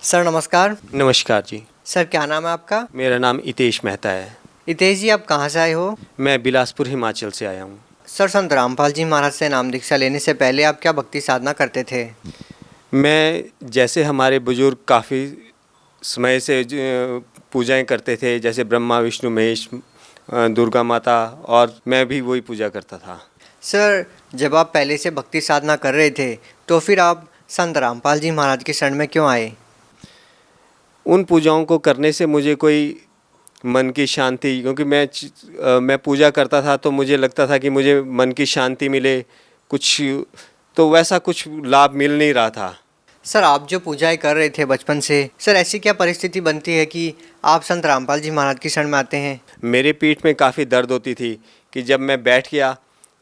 Sir नमस्कार। नमस्कार जी। Sir क्या नाम है आपका? मेरा नाम हितेश मेहता है। हितेश जी, आप कहाँ से आए हो? मैं बिलासपुर हिमाचल से आया हूँ। सर संत रामपाल जी महाराज से नाम दीक्षा लेने से पहले आप क्या भक्ति साधना करते थे? मैं जैसे हमारे बुजुर्ग काफ़ी समय से पूजाएं करते थे, जैसे ब्रह्मा विष्णु महेश, दुर्गा माता, और मैं भी वही पूजा करता था। सर जब आप पहले से भक्ति साधना कर रहे थे तो फिर आप संत रामपाल जी महाराज के शरण में क्यों आए? उन पूजाओं को करने से मुझे कोई मन की शांति, क्योंकि मैं पूजा करता था तो मुझे लगता था कि मुझे मन की शांति मिले कुछ, तो वैसा कुछ लाभ मिल नहीं रहा था। सर आप जो पूजाएं कर रहे थे बचपन से, सर ऐसी क्या परिस्थिति बनती है कि आप संत रामपाल जी महाराज की शरण में आते हैं? मेरे पीठ में काफ़ी दर्द होती थी कि जब मैं बैठ गया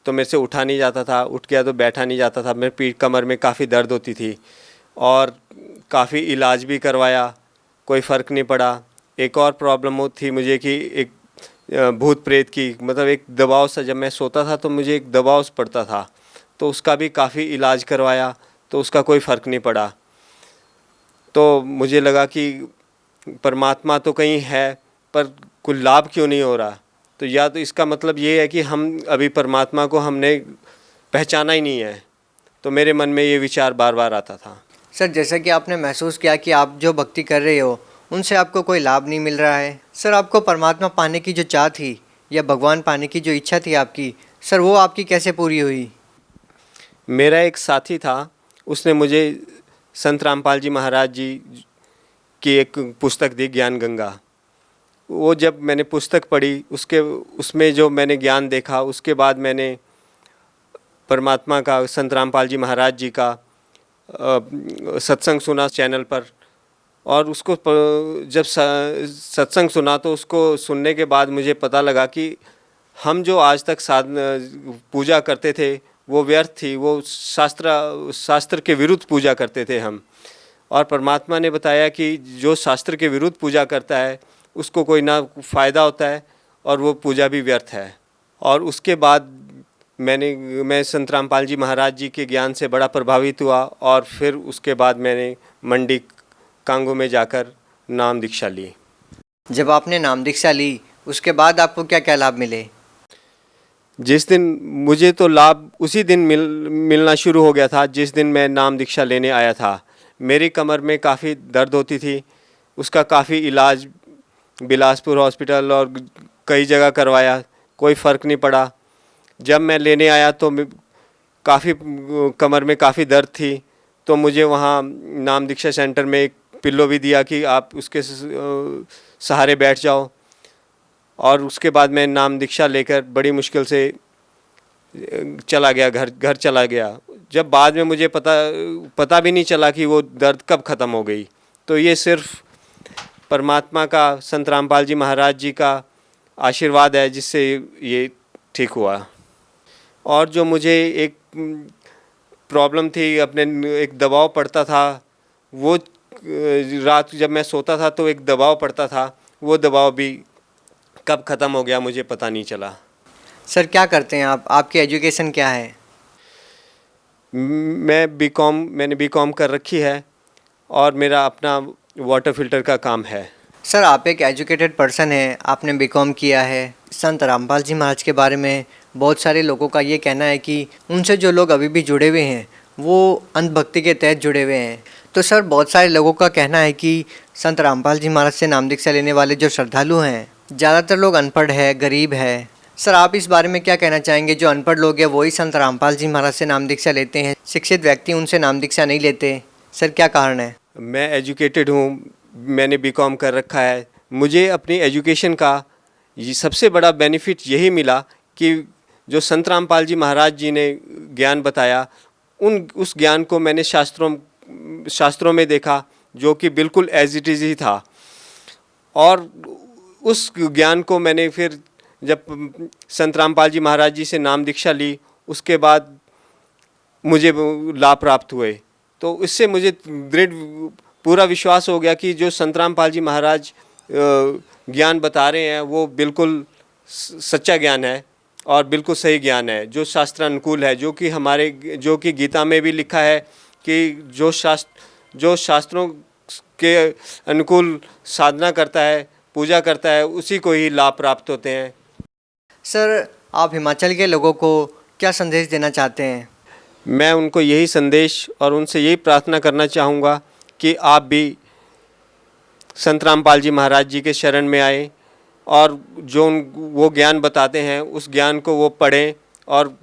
तो मेरे से उठा नहीं जाता था, उठ गया तो बैठा नहीं जाता था। मेरे पीठ कमर में काफ़ी दर्द होती थी और काफ़ी इलाज भी करवाया, कोई फ़र्क नहीं पड़ा। एक और प्रॉब्लम थी मुझे कि एक भूत प्रेत की, मतलब एक दबाव सा, जब मैं सोता था तो मुझे एक दबाव पड़ता था, तो उसका भी काफ़ी इलाज करवाया, तो उसका कोई फ़र्क नहीं पड़ा। तो मुझे लगा कि परमात्मा तो कहीं है, पर कोई लाभ क्यों नहीं हो रहा। तो या तो इसका मतलब ये है कि हम अभी परमात्मा को हमने पहचाना ही नहीं है। तो मेरे मन में ये विचार बार बार आता था। सर जैसा कि आपने महसूस किया कि आप जो भक्ति कर रहे हो उनसे आपको कोई लाभ नहीं मिल रहा है, सर आपको परमात्मा पाने की जो चाह थी या भगवान पाने की जो इच्छा थी आपकी, सर वो आपकी कैसे पूरी हुई? मेरा एक साथी था, उसने मुझे संत रामपाल जी महाराज जी की एक पुस्तक दी, ज्ञान गंगा। वो जब मैंने पुस्तक पढ़ी, उसमें जो मैंने ज्ञान देखा, उसके बाद मैंने परमात्मा का, संत रामपाल जी महाराज जी का सत्संग सुना चैनल पर। और उसको जब सत्संग सुना तो उसको सुनने के बाद मुझे पता लगा कि हम जो आज तक पूजा करते थे वो व्यर्थ थी, वो शास्त्र के विरुद्ध पूजा करते थे हम। और परमात्मा ने बताया कि जो शास्त्र के विरुद्ध पूजा करता है उसको कोई ना फ़ायदा होता है और वो पूजा भी व्यर्थ है। और उसके बाद मैं संत रामपाल जी महाराज जी के ज्ञान से बड़ा प्रभावित हुआ, और फिर उसके बाद मैंने मंडी कांगो में जाकर नाम दीक्षा ली। जब आपने नाम दीक्षा ली उसके बाद आपको क्या क्या लाभ मिले? जिस दिन मुझे तो लाभ उसी दिन मिलना शुरू हो गया था जिस दिन मैं नाम दीक्षा लेने आया था। मेरी कमर में काफ़ी दर्द होती थी, उसका काफ़ी इलाज बिलासपुर हॉस्पिटल और कई जगह करवाया, कोई फ़र्क नहीं पड़ा। जब मैं लेने आया तो काफ़ी कमर में काफ़ी दर्द थी, तो मुझे वहाँ नाम दीक्षा सेंटर में एक पिल्लो भी दिया कि आप उसके सहारे बैठ जाओ। और उसके बाद मैं नाम दीक्षा लेकर बड़ी मुश्किल से चला गया, घर चला गया। जब बाद में मुझे पता भी नहीं चला कि वो दर्द कब ख़त्म हो गई। तो ये सिर्फ परमात्मा का, संत रामपाल जी महाराज जी का आशीर्वाद है जिससे ये ठीक हुआ। और जो मुझे एक प्रॉब्लम थी, अपने एक दबाव पड़ता था, वो रात जब मैं सोता था तो एक दबाव पड़ता था, वो दबाव भी कब ख़त्म हो गया मुझे पता नहीं चला। सर क्या करते हैं आप? आपकी एजुकेशन क्या है? मैंने बीकॉम कर रखी है और मेरा अपना वाटर फिल्टर का काम है। सर आप एक एजुकेटेड पर्सन हैं, आपने बीकॉम किया है। संत रामपाल जी महाराज के बारे में बहुत सारे लोगों का ये कहना है कि उनसे जो लोग अभी भी जुड़े हुए हैं वो अंधभक्ति के तहत जुड़े हुए हैं। तो सर बहुत सारे लोगों का कहना है कि संत रामपाल जी महाराज से नाम दीक्षा लेने वाले जो श्रद्धालु हैं, ज़्यादातर लोग अनपढ़ है, गरीब है। सर आप इस बारे में क्या कहना चाहेंगे? जो अनपढ़ लोग हैं वही संत रामपाल जी महाराज से नाम दीक्षा लेते हैं, शिक्षित व्यक्ति उनसे नाम दीक्षा नहीं लेते, सर क्या कारण है? मैं एजुकेटेड हूँ, मैंने बीकॉम कर रखा है। मुझे अपनी एजुकेशन का ये सबसे बड़ा बेनिफिट यही मिला कि जो संत रामपाल जी महाराज जी ने ज्ञान बताया, उस ज्ञान को मैंने शास्त्रों में देखा, जो कि बिल्कुल एज इट इज़ ही था। और उस ज्ञान को मैंने फिर जब संत रामपाल जी महाराज जी से नाम दीक्षा ली, उसके बाद मुझे लाभ प्राप्त हुए। तो इससे मुझे दृढ़ पूरा विश्वास हो गया कि जो संत रामपाल जी महाराज ज्ञान बता रहे हैं वो बिल्कुल सच्चा ज्ञान है और बिल्कुल सही ज्ञान है, जो शास्त्र अनुकूल है, जो कि गीता में भी लिखा है कि जो शास्त्रों के अनुकूल साधना करता है, पूजा करता है, उसी को ही लाभ प्राप्त होते हैं। सर, आप हिमाचल के लोगों को क्या संदेश देना चाहते हैं? मैं उनको यही संदेश और उनसे यही प्रार्थना करना चाहूँगा कि आप भी संत रामपाल जी महाराज जी के शरण में आए और जो वो ज्ञान बताते हैं उस ज्ञान को वो पढ़ें और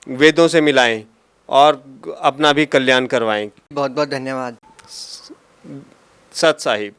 वेदों से मिलाएं और अपना भी कल्याण करवाएं। बहुत बहुत धन्यवाद। सत साहिब।